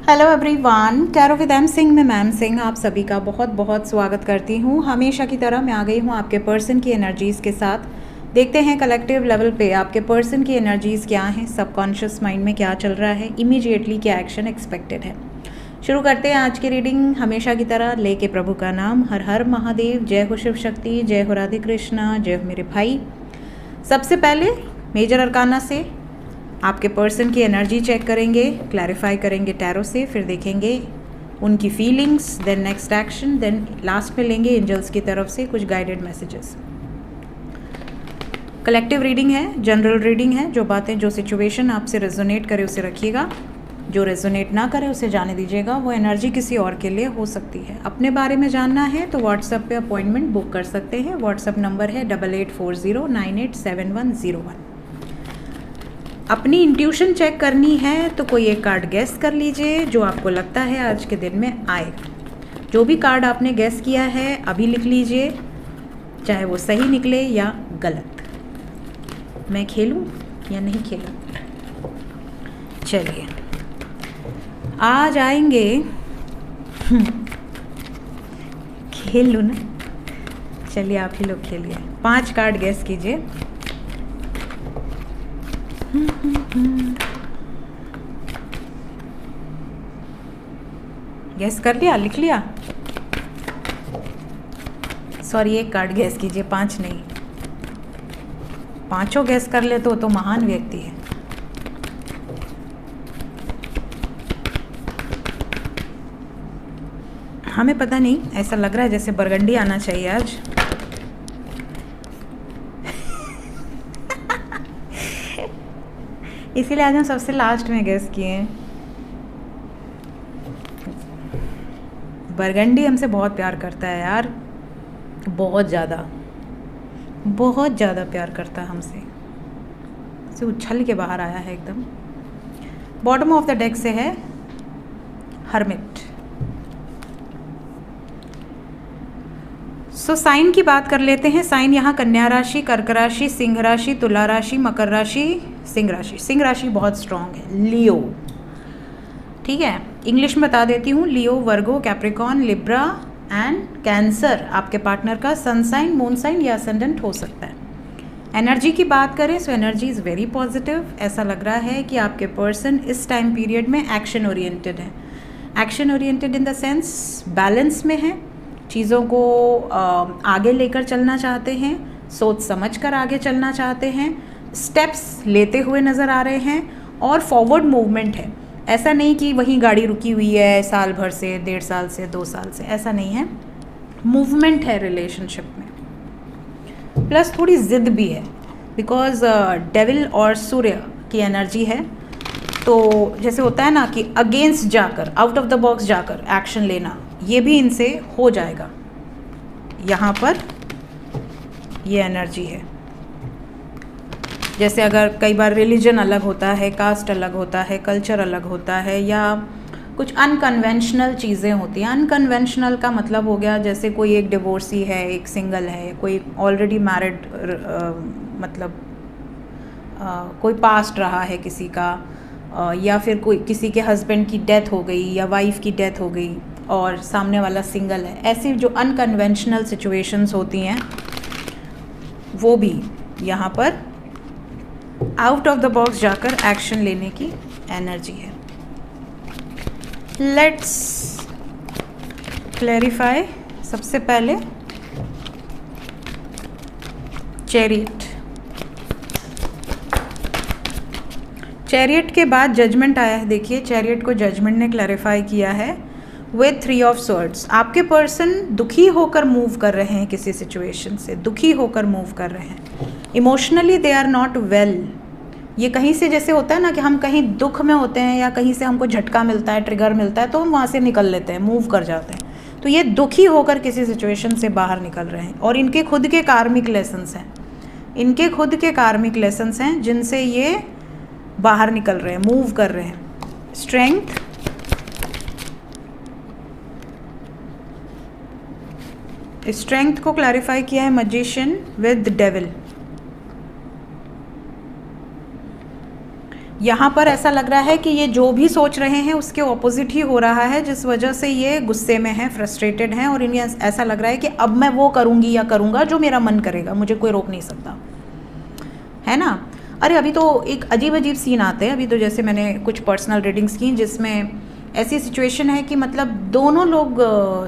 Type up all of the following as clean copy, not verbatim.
Hello everyone, tarot with M Singh में ma'am Singh आप सभी का बहुत बहुत स्वागत करती हूँ। हमेशा की तरह मैं आ गई हूँ आपके पर्सन की एनर्जीज़ के साथ। देखते हैं कलेक्टिव लेवल पे आपके पर्सन की एनर्जीज़ क्या हैं, सबकॉन्शियस माइंड में क्या चल रहा है, इमीडिएटली क्या एक्शन एक्सपेक्टेड है। शुरू करते हैं आज की रीडिंग हमेशा की तरह लेके प्रभु का नाम। हर हर महादेव, जय हो शिव शक्ति, जय हो राधे कृष्णा, जय हो मेरे भाई। सबसे पहले मेजर अरकाना से आपके पर्सन की एनर्जी चेक करेंगे, क्लैरिफाई करेंगे टैरो से, फिर देखेंगे उनकी feelings, then next action, then last में लेंगे एंजल्स की तरफ से कुछ गाइडेड मैसेजेस। कलेक्टिव रीडिंग है, जनरल रीडिंग है। जो बातें, जो सिचुएशन आपसे रेजोनेट करे उसे रखिएगा, जो रेजोनेट ना करे उसे जाने दीजिएगा। वो एनर्जी किसी और के लिए हो सकती है। अपने बारे में जानना है तो व्हाट्सएप पे अपॉइंटमेंट बुक कर सकते हैं। व्हाट्सएप नंबर है 8840987101। अपनी इंट्यूशन चेक करनी है तो कोई एक कार्ड गैस कर लीजिए जो आपको लगता है आज के दिन में आएगा। जो भी कार्ड आपने गैस किया है अभी लिख लीजिए, चाहे वो सही निकले या गलत। मैं खेलूं या नहीं खेलूं? चलिए आज आएंगे। खेल लूँ ना? चलिए आप ही लोग खेलिए। 5 कार्ड गैस कीजिए। गैस कर लिया, लिख लिया? सॉरी, एक कार्ड गैस कीजिए, 5 नहीं। 5 गैस कर ले तो महान व्यक्ति है। हमें पता नहीं, ऐसा लग रहा है जैसे बरगंडी आना चाहिए आज। इसीलिए आज हम सबसे लास्ट में गैस किए हैं। बरगंडी हमसे बहुत प्यार करता है यार, बहुत ज़्यादा प्यार करता है हमसे। से उछल के बाहर आया है एकदम। बॉटम ऑफ द डेक से है हर्मिट। सो साइन की बात कर लेते हैं। साइन यहाँ कन्या राशि, कर्क राशि, सिंह राशि, तुला राशि, मकर राशि, सिंह राशि। सिंह राशि बहुत स्ट्रांग है। लियो, ठीक है, इंग्लिश में बता देती हूँ। लियो, वर्गो, कैप्रिकॉन, लिब्रा एंड कैंसर आपके पार्टनर का सन साइन, मून साइन या असेंडेंट हो सकता है। एनर्जी की बात करें so energy is very positive. ऐसा लग रहा है कि आपके पर्सन इस टाइम पीरियड में एक्शन ओरिएंटेड है। Action oriented in the sense balance में है, चीज़ों को आगे लेकर चलना चाहते हैं, सोच समझ कर आगे चलना चाहते हैं, स्टेप्स लेते हुए नज़र आ रहे हैं और फॉरवर्ड मूवमेंट है। ऐसा नहीं कि वहीं गाड़ी रुकी हुई है साल भर से, 1.5 साल से, 2 साल से, ऐसा नहीं है। मूवमेंट है रिलेशनशिप में, प्लस थोड़ी ज़िद भी है बिकॉज डेविल और सूर्य की एनर्जी है। तो जैसे होता है ना कि अगेंस्ट जाकर, आउट ऑफ द बॉक्स जाकर एक्शन लेना, ये भी इनसे हो जाएगा। यहाँ पर ये एनर्जी है। जैसे अगर कई बार रिलीजन अलग होता है, कास्ट अलग होता है, कल्चर अलग होता है, या कुछ अनकन्वेंशनल चीज़ें होती हैं। अनकन्वेंशनल का मतलब हो गया जैसे कोई एक डिवोर्सी है, एक सिंगल है, कोई ऑलरेडी मैरिड, मतलब कोई पास्ट रहा है किसी का, या फिर कोई किसी के हस्बैंड की डेथ हो गई या वाइफ की डेथ हो गई और सामने वाला सिंगल है। ऐसी जो अनकन्वेंशनल सिचुएशंस होती हैं वो भी यहाँ पर आउट ऑफ द बॉक्स जाकर एक्शन लेने की एनर्जी है। Let's clarify. सबसे पहले चैरियट। चैरियट के बाद जजमेंट आया है। देखिए, चैरियट को जजमेंट ने क्लैरिफाई किया है विथ 3 ऑफ स्वॉर्ड्स। आपके पर्सन दुखी होकर मूव कर रहे हैं, किसी सिचुएशन से दुखी होकर मूव कर रहे हैं। Emotionally they are not well. ये कहीं से जैसे होता है ना कि हम कहीं दुख में होते हैं या कहीं से हमको झटका मिलता है, ट्रिगर मिलता है, तो हम वहाँ से निकल लेते हैं, मूव कर जाते हैं। तो ये दुखी होकर किसी सिचुएशन से बाहर निकल रहे हैं और इनके खुद के कार्मिक लेसन्स हैं। इनके खुद के कार्मिक लेसन्स हैं जिनसे ये बाहर निकल रहे हैं, मूव कर रहे हैं। स्ट्रेंथ, स्ट्रेंथ को क्लैरिफाई किया है मैजिशियन विद डेविल। यहाँ पर ऐसा लग रहा है कि ये जो भी सोच रहे हैं उसके ऑपोजिट ही हो रहा है, जिस वजह से ये गुस्से में हैं, फ्रस्ट्रेटेड हैं, और इन्हें ऐसा लग रहा है कि अब मैं वो करूँगी या करूँगा जो मेरा मन करेगा, मुझे कोई रोक नहीं सकता, है ना। अरे अभी तो एक अजीब अजीब सीन आते हैं। अभी तो जैसे मैंने कुछ पर्सनल रीडिंग्स की जिसमें ऐसी सिचुएशन है कि मतलब दोनों लोग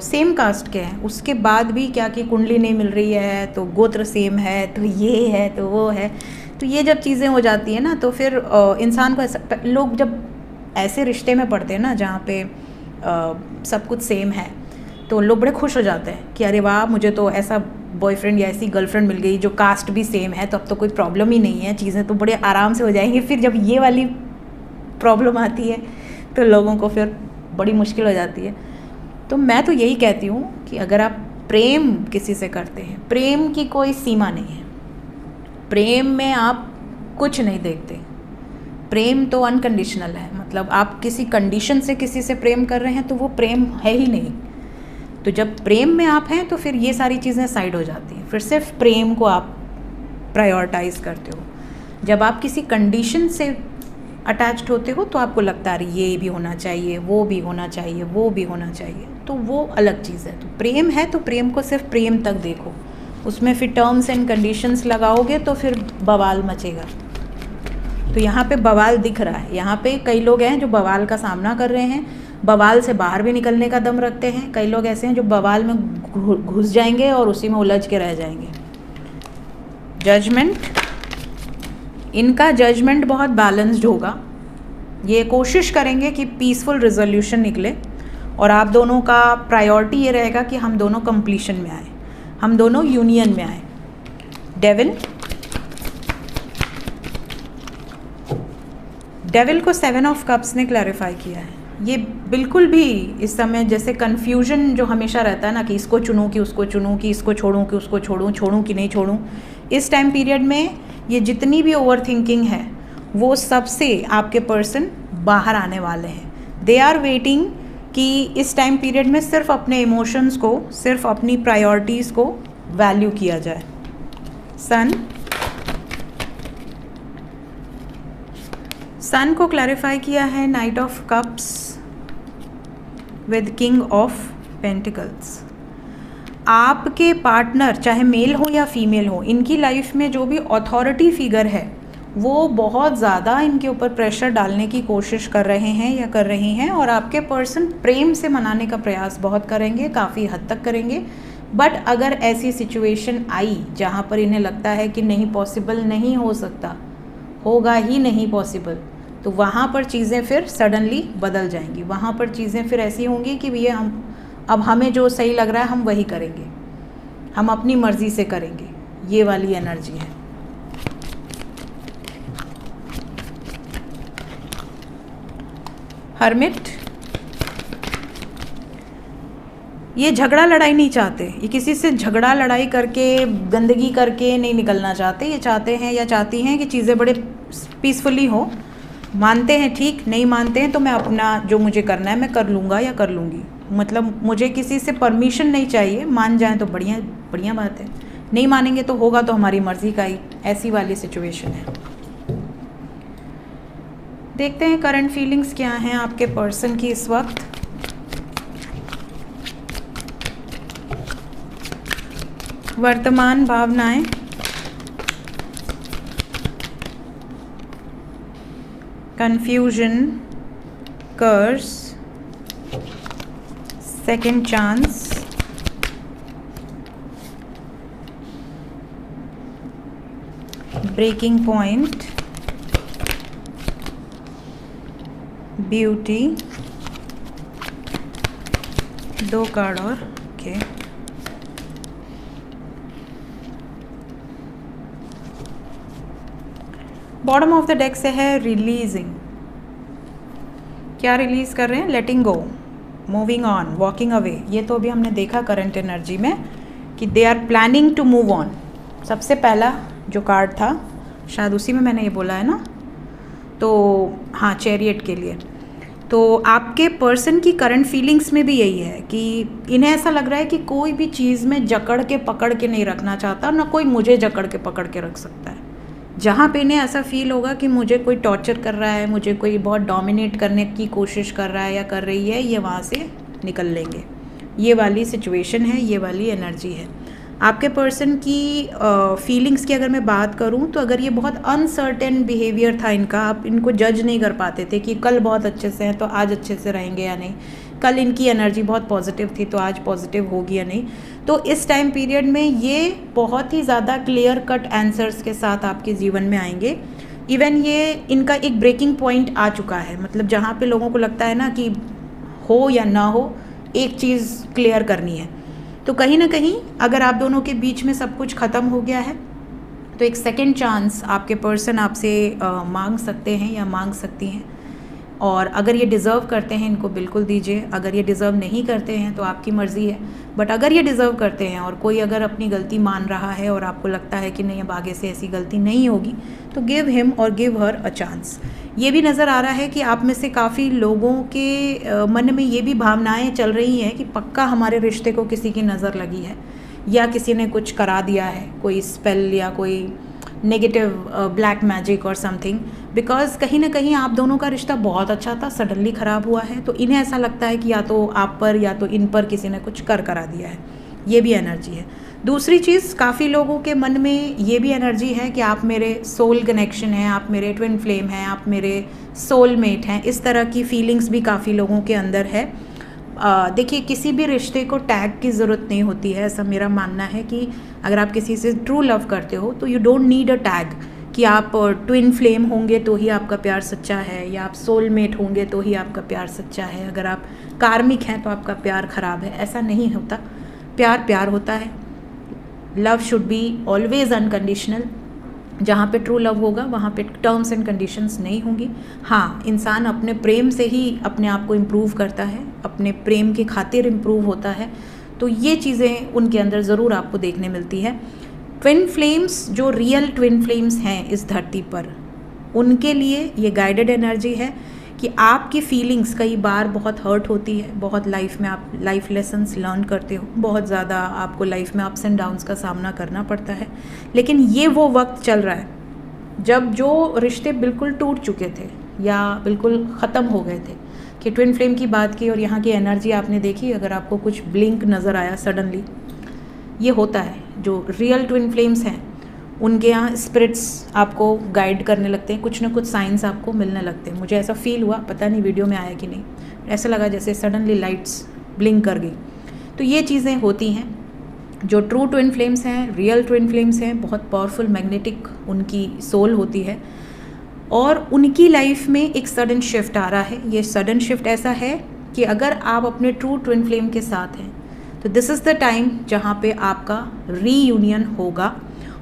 सेम कास्ट के हैं, उसके बाद भी क्या कि कुंडली नहीं मिल रही है, तो गोत्र सेम है, तो ये है, तो वो है। तो ये जब चीज़ें हो जाती हैं ना, तो फिर इंसान को ऐसा, लोग जब ऐसे रिश्ते में पड़ते हैं ना जहाँ पे सब कुछ सेम है, तो लोग बड़े खुश हो जाते हैं कि अरे वाह, मुझे तो ऐसा बॉयफ्रेंड या ऐसी गर्लफ्रेंड मिल गई जो कास्ट भी सेम है, तो अब तो कोई प्रॉब्लम ही नहीं है, चीज़ें तो बड़े आराम से हो जाएंगी। फिर जब ये वाली प्रॉब्लम आती है तो लोगों को फिर बड़ी मुश्किल हो जाती है। तो मैं तो यही कहती हूँ कि अगर आप प्रेम किसी से करते हैं, प्रेम की कोई सीमा नहीं है, प्रेम में आप कुछ नहीं देखते, प्रेम तो अनकंडीशनल है। मतलब आप किसी कंडीशन से किसी से प्रेम कर रहे हैं तो वो प्रेम है ही नहीं। तो जब प्रेम में आप हैं तो फिर ये सारी चीज़ें साइड हो जाती हैं, फिर सिर्फ प्रेम को आप प्रायोरिटाइज़ करते हो। जब आप किसी कंडीशन से अटैच्ड होते हो तो आपको लगता है ये भी होना चाहिए, वो भी होना चाहिए, वो भी होना चाहिए, तो वो अलग चीज़ है। तो प्रेम है तो प्रेम को सिर्फ प्रेम तक देखो, उसमें फिर टर्म्स एंड कंडीशंस लगाओगे तो फिर बवाल मचेगा। तो यहाँ पे बवाल दिख रहा है, यहाँ पे कई लोग हैं जो बवाल का सामना कर रहे हैं, बवाल से बाहर भी निकलने का दम रखते हैं। कई लोग ऐसे हैं जो बवाल में घुस जाएंगे और उसी में उलझ के रह जाएंगे। जजमेंट, इनका जजमेंट बहुत बैलेंस्ड होगा, ये कोशिश करेंगे कि पीसफुल रिजोल्यूशन निकले, और आप दोनों का प्रायोरिटी ये रहेगा कि हम दोनों कंप्लीशन में आए, हम दोनों यूनियन में आए। डेविल, डेविल को 7 ऑफ कप्स ने क्लैरिफाई किया है। ये बिल्कुल भी इस समय जैसे कन्फ्यूजन जो हमेशा रहता है ना कि इसको चुनूं कि उसको चुनूं, कि इसको छोड़ूं कि उसको छोड़ूं, छोड़ूं कि नहीं छोड़ूं, इस टाइम पीरियड में ये जितनी भी ओवर थिंकिंग है वो सबसे आपके पर्सन बाहर आने वाले हैं। दे आर वेटिंग कि इस टाइम पीरियड में सिर्फ अपने इमोशंस को, सिर्फ अपनी प्रायोरिटीज़ को वैल्यू किया जाए। सन को क्लैरिफाई किया है night of cups with king of pentacles. आपके पार्टनर चाहे मेल हो या फीमेल हो, इनकी लाइफ में जो भी अथॉरिटी फिगर है वो बहुत ज़्यादा इनके ऊपर प्रेशर डालने की कोशिश कर रहे हैं या कर रही हैं, और आपके पर्सन प्रेम से मनाने का प्रयास बहुत करेंगे, काफ़ी हद तक करेंगे। बट अगर ऐसी सिचुएशन आई जहाँ पर इन्हें लगता है कि नहीं, पॉसिबल नहीं हो सकता, होगा ही नहीं पॉसिबल, तो वहाँ पर चीज़ें फिर सडनली बदल जाएंगी। वहाँ पर चीज़ें फिर ऐसी होंगी कि भैया अब हमें जो सही लग रहा है हम वही करेंगे, हम अपनी मर्ज़ी से करेंगे। ये वाली एनर्जी है। हर्मिट, ये झगड़ा लड़ाई नहीं चाहते, ये किसी से झगड़ा लड़ाई करके गंदगी करके नहीं निकलना चाहते। ये चाहते हैं या चाहती हैं कि चीज़ें बड़े पीसफुली हो। मानते हैं ठीक, नहीं मानते हैं तो मैं अपना जो मुझे करना है मैं कर लूँगा या कर लूँगी। मतलब मुझे किसी से परमिशन नहीं चाहिए, मान जाएं तो बढ़िया बढ़िया बात है, नहीं मानेंगे तो होगा तो हमारी मर्ज़ी का ही, ऐसी वाली सिचुएशन है। देखते हैं करंट फीलिंग्स क्या हैं आपके पर्सन की इस वक्त। वर्तमान भावनाएं, confusion, curse, second chance, breaking point, beauty, 2 card और okay. Bottom of the deck से है रिलीजिंग। क्या रिलीज कर रहे हैं? Letting go, moving on, walking away. ये तो अभी हमने देखा करंट एनर्जी में कि they are planning to move on. सबसे पहला जो कार्ड था शायद उसी में मैंने ये बोला है ना, तो हाँ, चैरियट के लिए। तो आपके पर्सन की करंट फीलिंग्स में भी यही है कि इन्हें ऐसा लग रहा है कि कोई भी चीज़ में जकड़ के पकड़ के नहीं रखना चाहता, ना कोई मुझे जकड़ के पकड़ के रख सकता है। जहाँ पे इन्हें ऐसा फील होगा कि मुझे कोई टॉर्चर कर रहा है, मुझे कोई बहुत डोमिनेट करने की कोशिश कर रहा है या कर रही है, ये वहाँ से निकल लेंगे। ये वाली सिचुएशन है, ये वाली एनर्जी है। आपके पर्सन की फीलिंग्स की अगर मैं बात करूं तो अगर ये बहुत अनसर्टेन बिहेवियर था इनका, आप इनको जज नहीं कर पाते थे कि कल बहुत अच्छे से हैं तो आज अच्छे से रहेंगे या नहीं, कल इनकी एनर्जी बहुत पॉजिटिव थी तो आज पॉजिटिव होगी या नहीं, तो इस टाइम पीरियड में ये बहुत ही ज़्यादा क्लियर कट आंसर्स के साथ आपके जीवन में आएंगे। इवन ये इनका एक ब्रेकिंग पॉइंट आ चुका है, मतलब जहाँ पे लोगों को लगता है ना कि हो या ना हो एक चीज़ क्लियर करनी है, तो कहीं ना कहीं अगर आप दोनों के बीच में सब कुछ ख़त्म हो गया है तो एक सेकेंड चांस आपके पर्सन आपसे मांग सकते हैं या मांग सकती हैं। और अगर ये डिज़र्व करते हैं इनको बिल्कुल दीजिए, अगर ये डिज़र्व नहीं करते हैं तो आपकी मर्ज़ी है। बट अगर ये डिज़र्व करते हैं और कोई अगर अपनी गलती मान रहा है और आपको लगता है कि नहीं अब आगे से ऐसी गलती नहीं होगी, तो गिव हिम और गिव हर अ चांस। ये भी नज़र आ रहा है कि आप में से काफ़ी लोगों के मन में ये भी भावनाएं चल रही हैं कि पक्का हमारे रिश्ते को किसी की नज़र लगी है या किसी ने कुछ करा दिया है, कोई स्पेल या कोई नेगेटिव ब्लैक मैजिक और समथिंग। बिकॉज कहीं ना कहीं आप दोनों का रिश्ता बहुत अच्छा था, सडनली ख़राब हुआ है, तो इन्हें ऐसा लगता है कि या तो आप पर या तो इन पर किसी ने कुछ करा दिया है। ये भी एनर्जी है। दूसरी चीज़, काफ़ी लोगों के मन में ये भी एनर्जी है कि आप मेरे सोल कनेक्शन हैं, आप मेरे ट्विन फ्लेम हैं, आप मेरे सोलमेट हैं। इस तरह की फीलिंग्स भी काफ़ी लोगों के अंदर है। देखिए, किसी भी रिश्ते को टैग की ज़रूरत नहीं होती है, ऐसा मेरा मानना है कि अगर आप किसी से ट्रू लव करते हो तो you don't need a tag कि आप ट्विन फ्लेम होंगे तो ही आपका प्यार सच्चा है या आप सोलमेट होंगे तो ही आपका प्यार सच्चा है, अगर आप कार्मिक हैं तो आपका प्यार ख़राब है। ऐसा नहीं होता। प्यार प्यार होता है। Love should be always unconditional. जहाँ पे ट्रू लव होगा वहाँ पे टर्म्स एंड कंडीशंस नहीं होंगी। हाँ, इंसान अपने प्रेम से ही अपने आप को इम्प्रूव करता है, अपने प्रेम की खातिर इम्प्रूव होता है, तो ये चीज़ें उनके अंदर ज़रूर आपको देखने मिलती है। ट्विन फ्लेम्स, जो रियल ट्विन फ्लेम्स हैं इस धरती पर, उनके लिए ये गाइडेड एनर्जी है कि आपकी फीलिंग्स कई बार बहुत हर्ट होती है, बहुत लाइफ में आप लाइफ लेसन्स लर्न करते हो, बहुत ज़्यादा आपको लाइफ में अप्स एंड डाउन्स का सामना करना पड़ता है। लेकिन ये वो वक्त चल रहा है जब जो रिश्ते बिल्कुल टूट चुके थे या बिल्कुल ख़त्म हो गए थे, कि ट्विन फ्लेम की बात की और यहाँ की एनर्जी आपने देखी, अगर आपको कुछ ब्लिंक नज़र आया सडनली, ये होता है। जो रियल ट्विन फ्लेम्स हैं उनके यहाँ स्पिरिट्स आपको गाइड करने लगते हैं, कुछ ना कुछ साइंस आपको मिलने लगते हैं। मुझे ऐसा फील हुआ, पता नहीं वीडियो में आया कि नहीं, ऐसा लगा जैसे सडनली लाइट्स ब्लिंक कर गई। तो ये चीज़ें होती हैं। जो ट्रू ट्विन फ्लेम्स हैं, रियल ट्विन फ्लेम्स हैं, बहुत पावरफुल मैग्नेटिक उनकी सोल होती है और उनकी लाइफ में एक सडन शिफ्ट आ रहा है। ये सडन शिफ्ट ऐसा है कि अगर आप अपने ट्रू ट्विन फ्लेम के साथ हैं तो दिस इज़ द टाइम जहाँ पे आपका रीयूनियन होगा।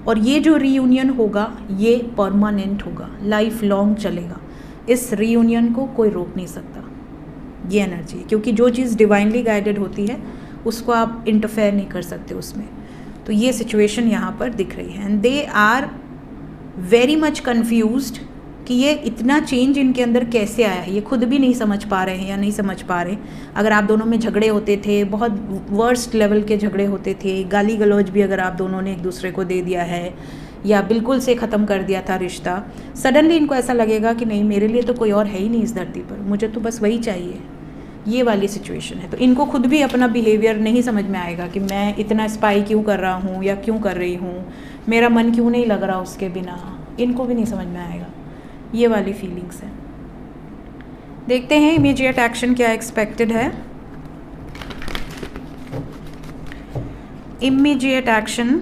और ये जो रीयूनियन होगा ये परमानेंट होगा, लाइफ लॉन्ग चलेगा। इस रीयूनियन को कोई रोक नहीं सकता, ये एनर्जी, क्योंकि जो चीज़ डिवाइनली गाइडेड होती है उसको आप इंटरफेयर नहीं कर सकते उसमें। तो ये सिचुएशन यहाँ पर दिख रही है and they are very much confused कि ये इतना चेंज इनके अंदर कैसे आया है, ये खुद भी नहीं समझ पा रहे हैं या नहीं समझ पा रहे। अगर आप दोनों में झगड़े होते थे, बहुत वर्स्ट लेवल के झगड़े होते थे, गाली गलौज भी अगर आप दोनों ने एक दूसरे को दे दिया है या बिल्कुल से ख़त्म कर दिया था रिश्ता, सडनली इनको ऐसा लगेगा कि नहीं, मेरे लिए तो कोई और है ही नहीं इस धरती पर, मुझे तो बस वही चाहिए। ये वाली सिचुएशन है। तो इनको खुद भी अपना बिहेवियर नहीं समझ में आएगा कि मैं इतना स्पाई क्यों कर रहा हूँ या क्यों कर रही हूँ, मेरा मन क्यों नहीं लग रहा उसके बिना, इनको भी नहीं समझ में आएगा। ये वाली फीलिंग्स है। देखते हैं इमीडिएट एक्शन क्या एक्सपेक्टेड है। इमीडिएट एक्शन,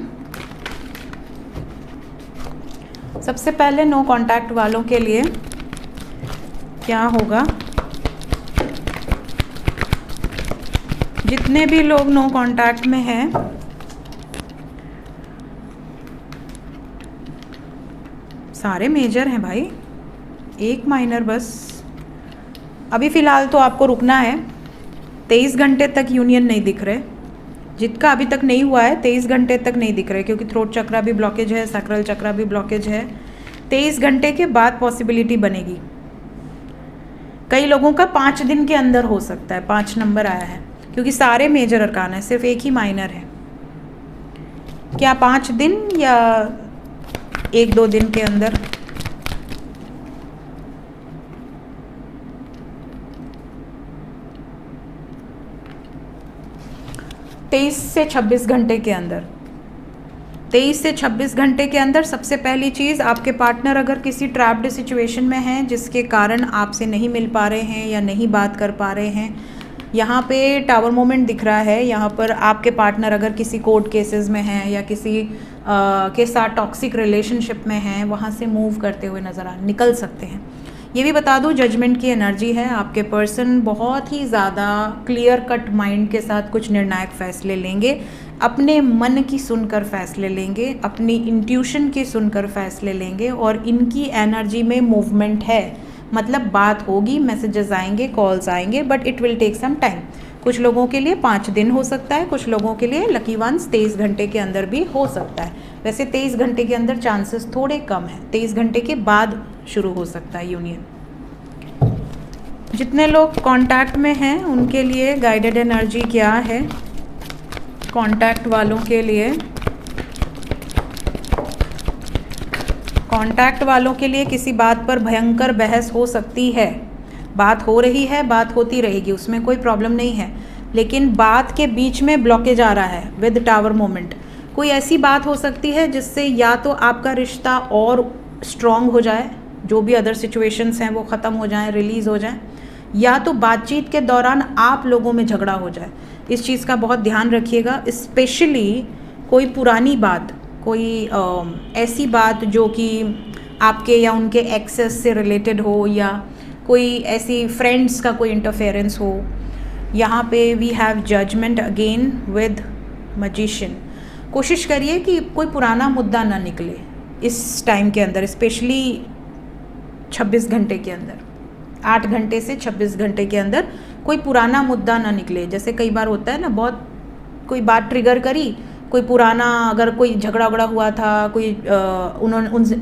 सबसे पहले नो कांटेक्ट वालों के लिए क्या होगा। जितने भी लोग नो कांटेक्ट में हैं, सारे मेजर हैं भाई, एक माइनर बस। अभी फ़िलहाल तो आपको रुकना है। 23 घंटे तक यूनियन नहीं दिख रहे, जिसका अभी तक नहीं हुआ है 23 घंटे तक नहीं दिख रहे, क्योंकि थ्रोट चक्रा भी ब्लॉकेज है, सैक्रल चक्रा भी ब्लॉकेज है। 23 घंटे के बाद पॉसिबिलिटी बनेगी। कई लोगों का 5 दिन के अंदर हो सकता है, 5 नंबर आया है, क्योंकि सारे मेजर अरकान है, सिर्फ एक ही माइनर है। क्या 5 दिन या 1-2 दिन के अंदर। तेईस से 26 घंटे के अंदर, 23 से 26 घंटे के अंदर सबसे पहली चीज़, आपके पार्टनर अगर किसी ट्रैप्ड सिचुएशन में हैं जिसके कारण आपसे नहीं मिल पा रहे हैं या नहीं बात कर पा रहे हैं, यहाँ पे टावर मोमेंट दिख रहा है। यहाँ पर आपके पार्टनर अगर किसी कोर्ट केसेस में हैं या किसी के साथ टॉक्सिक रिलेशनशिप में हैं, वहाँ से मूव करते हुए निकल सकते हैं। ये भी बता दूँ, जजमेंट की एनर्जी है। आपके पर्सन बहुत ही ज़्यादा क्लियर कट माइंड के साथ कुछ निर्णायक फैसले लेंगे, अपने मन की सुनकर फैसले लेंगे, अपनी इंट्यूशन की सुनकर फैसले लेंगे, और इनकी एनर्जी में मूवमेंट है। मतलब बात होगी, मैसेजेस आएंगे, कॉल्स आएंगे, but it will take some time. कुछ लोगों के लिए 5 दिन हो सकता है, कुछ लोगों के लिए लकी वंस 23 घंटे के अंदर भी हो सकता है। वैसे 23 घंटे के अंदर चांसेस थोड़े कम हैं, 23 घंटे के बाद शुरू हो सकता है यूनियन। जितने लोग कांटेक्ट में हैं उनके लिए गाइडेड एनर्जी क्या है? कांटेक्ट वालों के लिए, कांटेक्ट वालों के लिए किसी बात पर भयंकर बहस हो सकती है। बात हो रही है, बात होती रहेगी, उसमें कोई प्रॉब्लम नहीं है, लेकिन बात के बीच में ब्लॉकेज आ रहा है विद टावर मोमेंट। कोई ऐसी बात हो सकती है जिससे या तो आपका रिश्ता और स्ट्रॉन्ग हो जाए, जो भी अदर सिचुएशंस हैं वो ख़त्म हो जाएं, रिलीज़ हो जाएं, या तो बातचीत के दौरान आप लोगों में झगड़ा हो जाए। इस चीज़ का बहुत ध्यान रखिएगा। स्पेशली कोई पुरानी बात, कोई ऐसी बात जो कि आपके या उनके एक्सेस से रिलेटेड हो, या कोई ऐसी फ्रेंड्स का कोई इंटरफेरेंस हो। यहाँ पे we have judgement again with magician. कोशिश करिए कि कोई पुराना मुद्दा ना निकले इस टाइम के अंदर, स्पेशली 26 घंटे के अंदर, 8 घंटे से 26 घंटे के अंदर कोई पुराना मुद्दा ना निकले। जैसे कई बार होता है ना, बहुत कोई बात ट्रिगर करी, कोई पुराना, अगर कोई झगड़ा उगड़ा हुआ था, कोई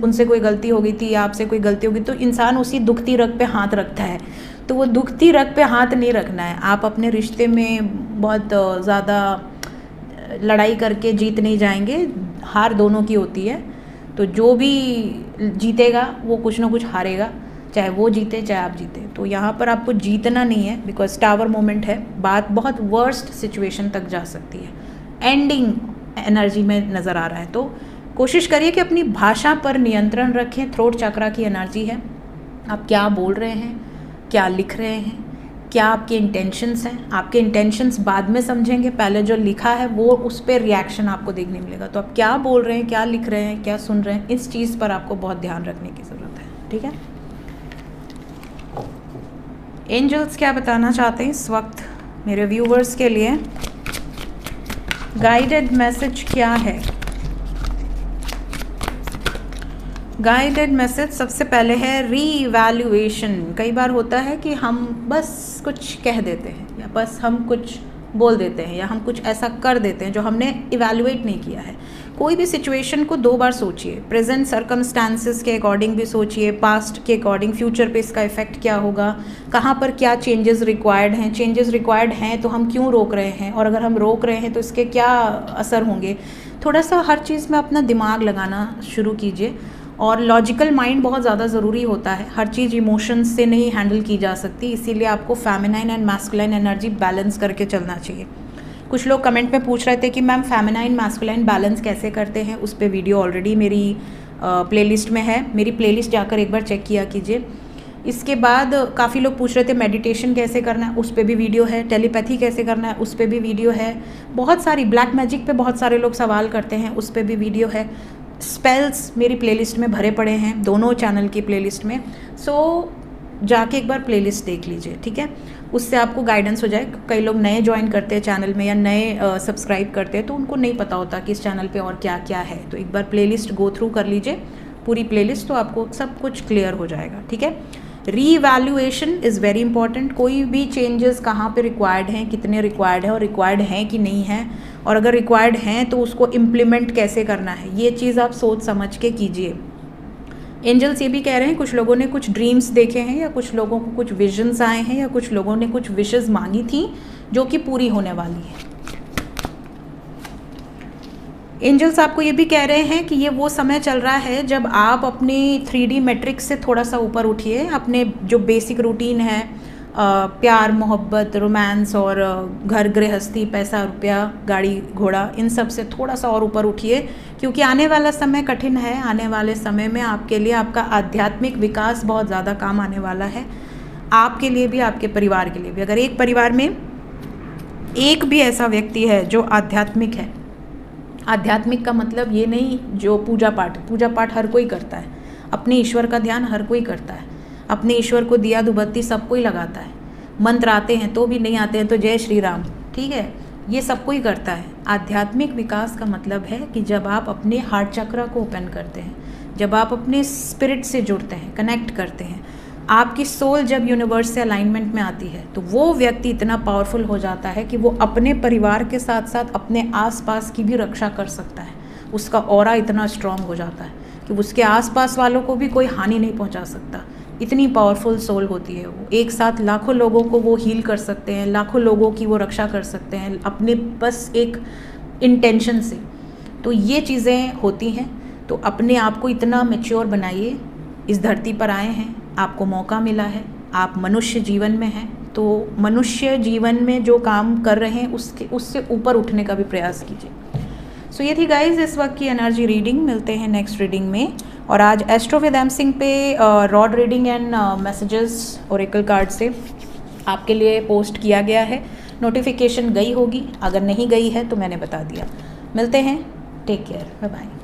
उनसे कोई गलती हो गई थी या आपसे कोई गलती हो गई, तो इंसान उसी दुखती रग पे हाथ रखता है। तो वो दुखती रग पे हाथ नहीं रखना है। आप अपने रिश्ते में बहुत ज़्यादा लड़ाई करके जीत नहीं जाएंगे, हार दोनों की होती है। तो जो भी जीतेगा वो कुछ ना कुछ हारेगा, चाहे वो जीते चाहे आप जीते। तो यहाँ पर आपको जीतना नहीं है, बिकॉज टावर मोमेंट है। बात बहुत वर्स्ट सिचुएशन तक जा सकती है, एंडिंग एनर्जी में नज़र आ रहा है। तो कोशिश करिए कि अपनी भाषा पर नियंत्रण रखें। थ्रोट चक्रा की एनर्जी है। आप क्या बोल रहे हैं, क्या लिख रहे हैं, क्या आपके इंटेंशंस हैं। आपके इंटेंशंस बाद में समझेंगे, पहले जो लिखा है वो उस पर रिएक्शन आपको देखने मिलेगा। तो आप क्या बोल रहे हैं, क्या लिख रहे हैं, क्या सुन रहे हैं, इस चीज़ पर आपको बहुत ध्यान रखने की ज़रूरत है। ठीक है, एंजल्स क्या बताना चाहते हैं इस वक्त मेरे व्यूवर्स के लिए? गाइडेड मैसेज क्या है? गाइडेड मैसेज सबसे पहले है रीवैल्यूएशन। कई बार होता है कि हम बस कुछ कह देते हैं, या बस हम कुछ बोल देते हैं, या हम कुछ ऐसा कर देते हैं जो हमने इवैल्यूएट नहीं किया है। कोई भी सिचुएशन को 2 बार सोचिए, प्रेजेंट सर्कमस्टांसेस के अकॉर्डिंग भी सोचिए, पास्ट के अकॉर्डिंग, फ्यूचर पे इसका इफेक्ट क्या होगा, कहाँ पर क्या चेंजेस रिक्वायर्ड हैं, चेंजेस रिक्वायर्ड हैं तो हम क्यों रोक रहे हैं, और अगर हम रोक रहे हैं तो इसके क्या असर होंगे। थोड़ा सा हर चीज़ में अपना दिमाग लगाना शुरू कीजिए, और लॉजिकल माइंड बहुत ज़्यादा ज़रूरी होता है। हर चीज़ इमोशंस से नहीं हैंडल की जा सकती, इसीलिए आपको feminine and masculine energy balance करके चलना चाहिए। कुछ लोग कमेंट में पूछ रहे थे कि मैम फेमिनाइन मैस्कुलाइन बैलेंस कैसे करते हैं। उस पर वीडियो ऑलरेडी मेरी प्लेलिस्ट में है, मेरी प्लेलिस्ट जाकर एक बार चेक किया कीजिए। इसके बाद काफ़ी लोग पूछ रहे थे मेडिटेशन कैसे करना है, उस पर भी वीडियो है। टेलीपैथी कैसे करना है, उस पर भी वीडियो है। बहुत सारी ब्लैक मैजिक पे बहुत सारे लोग सवाल करते हैं, उस पर भी वीडियो है। स्पेल्स मेरी प्लेलिस्ट में भरे पड़े हैं, दोनों चैनल की प्लेलिस्ट में। सो जाके एक बार प्लेलिस्ट देख लीजिए, ठीक है, उससे आपको गाइडेंस हो जाए। कई लोग नए ज्वाइन करते हैं चैनल में, या नए सब्सक्राइब करते हैं, तो उनको नहीं पता होता कि इस चैनल पे और क्या क्या है। तो एक बार प्लेलिस्ट गो थ्रू कर लीजिए, पूरी प्लेलिस्ट, तो आपको सब कुछ क्लियर हो जाएगा। ठीक है, रीवैल्यूएशन इज़ वेरी इंपॉर्टेंट। कोई भी चेंजेस कहाँ पे रिक्वायर्ड हैं, कितने रिक्वायर्ड है, और रिक्वायर्ड हैं कि नहीं है, और अगर रिक्वायर्ड हैं तो उसको इम्प्लीमेंट कैसे करना है, ये चीज़ आप सोच समझ के कीजिए। एंजल्स ये भी कह रहे हैं कुछ लोगों ने कुछ ड्रीम्स देखे हैं, या कुछ लोगों को कुछ विजन्स आए हैं, या कुछ लोगों ने कुछ विशेस मांगी थी जो कि पूरी होने वाली है। एंजल्स आपको ये भी कह रहे हैं कि ये वो समय चल रहा है जब आप अपनी 3D मैट्रिक्स से थोड़ा सा ऊपर उठिए, अपने जो बेसिक रूटीन है, प्यार मोहब्बत रोमांस और घर गृहस्थी पैसा रुपया गाड़ी घोड़ा, इन सब से थोड़ा सा और ऊपर उठिए, क्योंकि आने वाला समय कठिन है। आने वाले समय में आपके लिए आपका आध्यात्मिक विकास बहुत ज़्यादा काम आने वाला है, आपके लिए भी आपके परिवार के लिए भी। अगर एक परिवार में एक भी ऐसा व्यक्ति है जो आध्यात्मिक है, आध्यात्मिक का मतलब ये नहीं जो पूजा पाठ हर कोई करता है, अपने ईश्वर का ध्यान हर कोई करता है, अपने ईश्वर को दिया दुबत्ती सब कोई लगाता है, मंत्र आते हैं तो भी नहीं आते हैं तो जय श्री राम, ठीक है, ये सब कोई करता है। आध्यात्मिक विकास का मतलब है कि जब आप अपने हार्ट चक्र को ओपन करते हैं, जब आप अपने स्पिरिट से जुड़ते हैं, कनेक्ट करते हैं, आपकी सोल जब यूनिवर्स से अलाइनमेंट में आती है, तो वो व्यक्ति इतना पावरफुल हो जाता है कि वो अपने परिवार के साथ साथ अपने आसपास की भी रक्षा कर सकता है। उसका ऑरा इतना स्ट्रांग हो जाता है कि उसके आसपास वालों को भी कोई हानि नहीं पहुंचा सकता। इतनी पावरफुल सोल होती है वो। एक साथ लाखों लोगों को वो हील कर सकते हैं, लाखों लोगों की वो रक्षा कर सकते हैं अपने बस एक इंटेंशन से। तो ये चीज़ें होती हैं। तो अपने आप को इतना मैच्योर बनाइए। इस धरती पर आए हैं, आपको मौका मिला है, आप मनुष्य जीवन में हैं, तो मनुष्य जीवन में जो काम कर रहे हैं उससे ऊपर उठने का भी प्रयास कीजिए। सो ये थी गाइज इस वक्त की एनर्जी रीडिंग। मिलते हैं नेक्स्ट रीडिंग में। और आज एस्ट्रो विद एम सिंह पे rod reading and messages Oracle card से आपके लिए पोस्ट किया गया है। नोटिफिकेशन गई होगी, अगर नहीं गई है तो मैंने बता दिया। मिलते हैं, टेक केयर, बाय बाय।